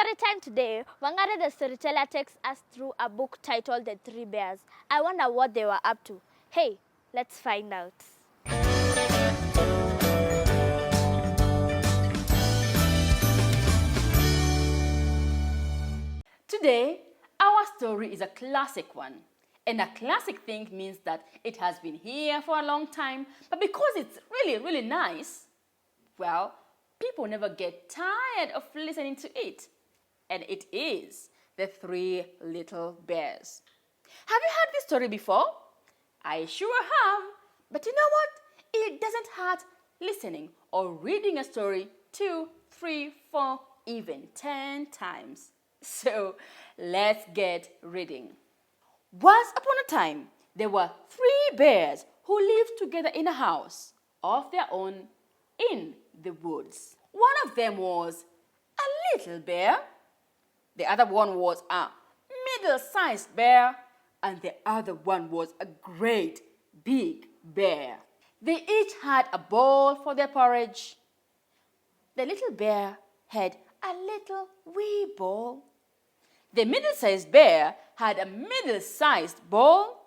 story time today, Wangare the storyteller takes us through a book titled The Three Bears. I wonder what they were up to. Hey, let's find out. Today, our story is a classic one. And a classic thing means that it has been here for a long time, but because it's really nice, well, people never get tired of listening to it. And it is The Three Little Bears. Have you heard this story before? I sure have. But you know what? It doesn't hurt listening or reading a story 2, 3, 4, even 10 times. So let's get reading. Once upon a time, there were 3 bears who lived together in a house of their own in the woods. One of them was a little bear. The other one was a middle-sized bear. And the other one was a great big bear. They each had a bowl for their porridge. The little bear had a little wee bowl. The middle-sized bear had a middle-sized bowl.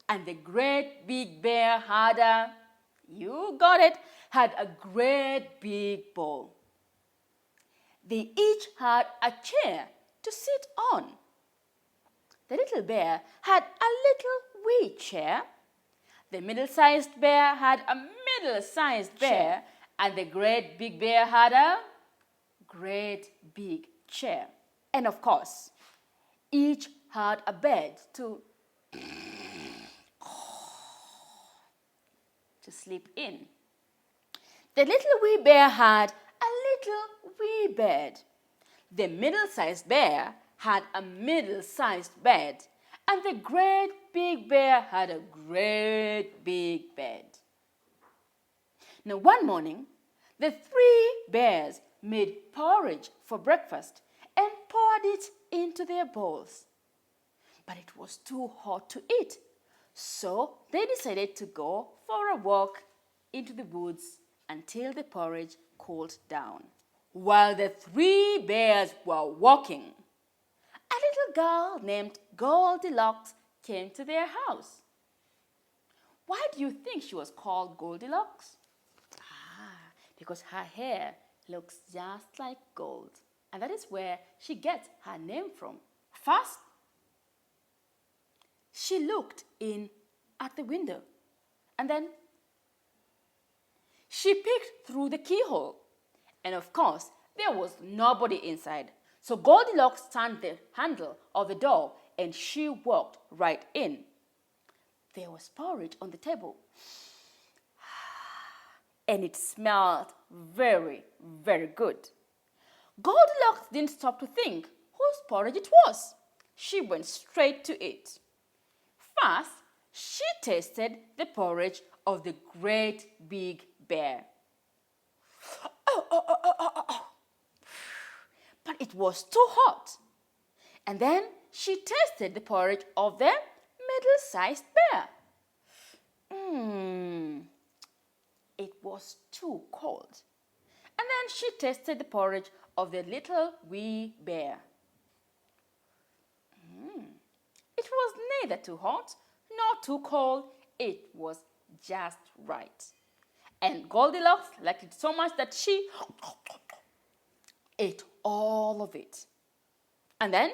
And the great big bear had you got it, had a great big bowl. They each had a chair to sit on. The little bear had a little wee chair. The middle-sized bear had a middle-sized bear. And the great big bear had a great big chair. And of course, each had a bed to sleep in. The little wee bear had a little wee bed. The middle-sized bear had a middle-sized bed. And the great big bear had a great big bed. Now one morning, the 3 bears made porridge for breakfast and poured it into their bowls. But it was too hot to eat, so they decided to go for a walk into the woods until the porridge cooled down. While the 3 bears were walking, a little girl named Goldilocks came to their house. Why do you think she was called Goldilocks? Because her hair looks just like gold. And that is where she gets her name from. First, she looked in at the window. And then she peeked through the keyhole. And of course, there was nobody inside. So Goldilocks turned the handle of the door and she walked right in. There was porridge on the table. And it smelled very good. Goldilocks didn't stop to think whose porridge it was. She went straight to it. First, she tasted the porridge of the great big bear. But it was too hot. And then she tasted the porridge of the middle-sized bear. It was too cold. And then she tasted the porridge of the little wee bear. It was neither too hot nor too cold. It was just right. And Goldilocks liked it so much that she ate all of it. And then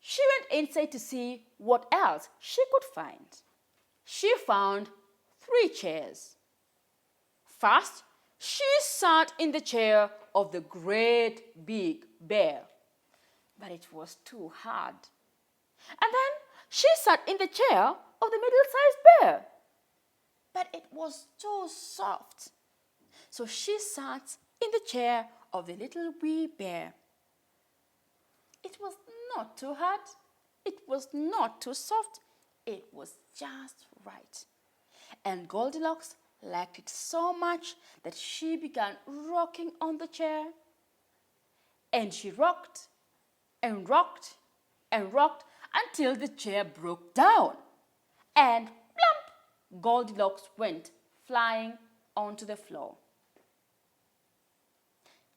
she went inside to see what else she could find. She found 3 chairs. First, she sat in the chair of the great big bear, but it was too hard. And then she sat in the chair of the middle-sized bear, but it was too soft. So she sat in the chair of the little wee bear. It was not too hard. It was not too soft. It was just right. And Goldilocks liked it so much that she began rocking on the chair. And she rocked and rocked and rocked until the chair broke down. And plump, Goldilocks went flying onto the floor.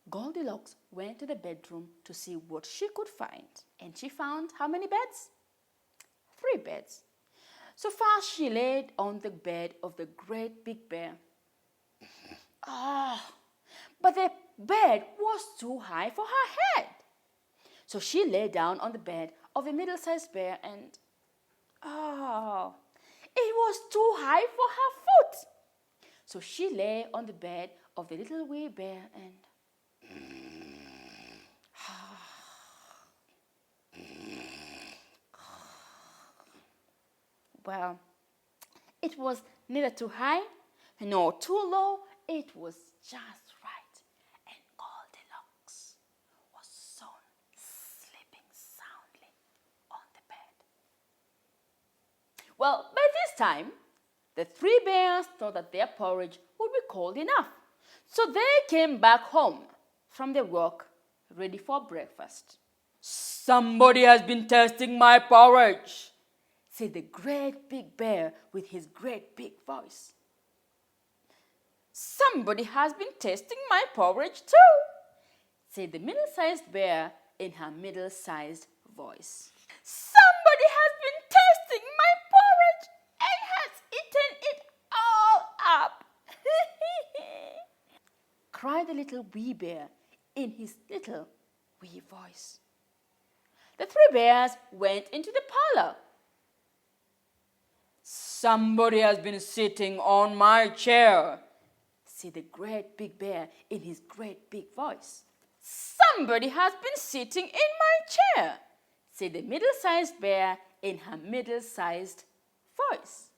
Goldilocks went to the bedroom to see what she could find. And she found how many beds? 3 beds. So first she laid on the bed of the great big bear. But the bed was too high for her head. So she lay down on the bed of the middle-sized bear and it was too high for her foot. So she lay on the bed of the little wee bear and well, it was neither too high nor too low. It was just right. And Goldilocks was soon sleeping soundly on the bed. Well, by this time, the 3 bears thought that their porridge would be cold enough. So they came back home from their work, ready for breakfast. "Somebody has been tasting my porridge," said the great big bear with his great big voice. "Somebody has been tasting my porridge too," said the middle-sized bear in her middle-sized voice. "Somebody has been tasting my porridge and has eaten it all up," cried the little wee bear in his little wee voice. The 3 bears went into the parlor. "Somebody has been sitting on my chair," said the great big bear in his great big voice. "Somebody has been sitting in my chair," said the middle-sized bear in her middle-sized voice.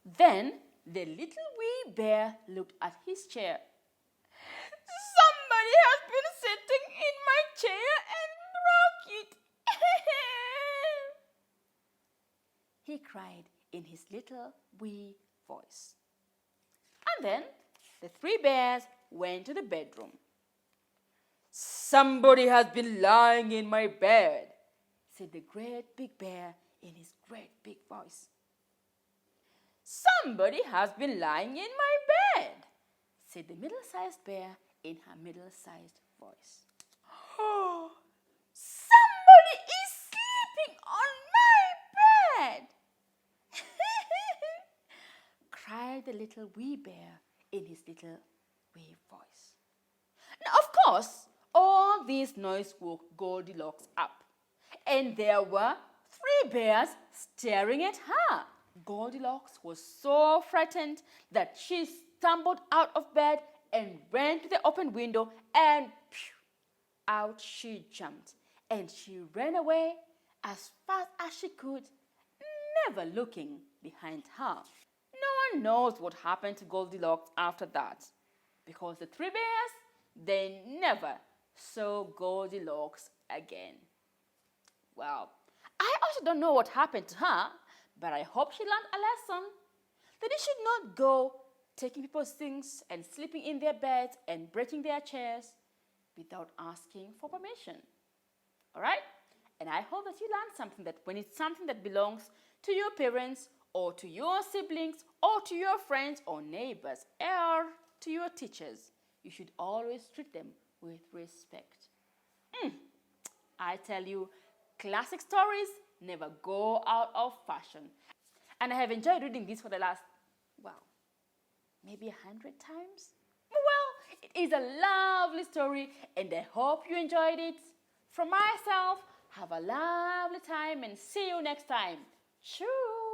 Then the little wee bear looked at his chair. "Somebody has been sitting in my chair and broke it," he cried in his little wee voice. And then the 3 bears went to the bedroom. "Somebody has been lying in my bed," said the great big bear in his great big voice. "Somebody has been lying in my bed," said the middle-sized bear in her middle-sized voice. "Somebody is sleeping on my bed," cried the little wee bear in his little wee voice. Now, of course, all this noise woke Goldilocks up, and there were 3 bears staring at her. Goldilocks was so frightened that she stumbled out of bed and ran to the open window, and out she jumped, and she ran away as fast as she could, never looking behind her. No one knows what happened to Goldilocks after that, because the 3 bears, they never saw Goldilocks again. Well, I also don't know what happened to her, but I hope she learned a lesson that they should not go taking people's things and sleeping in their beds and breaking their chairs without asking for permission. All right? And I hope that you learned something, that when it's something that belongs to your parents or to your siblings or to your friends or neighbors or to your teachers, you should always treat them with respect. I tell you, classic stories never go out of fashion. And I have enjoyed reading this for the last, maybe 100 times. Well, it is a lovely story and I hope you enjoyed it. From myself, have a lovely time and see you next time. Cheers!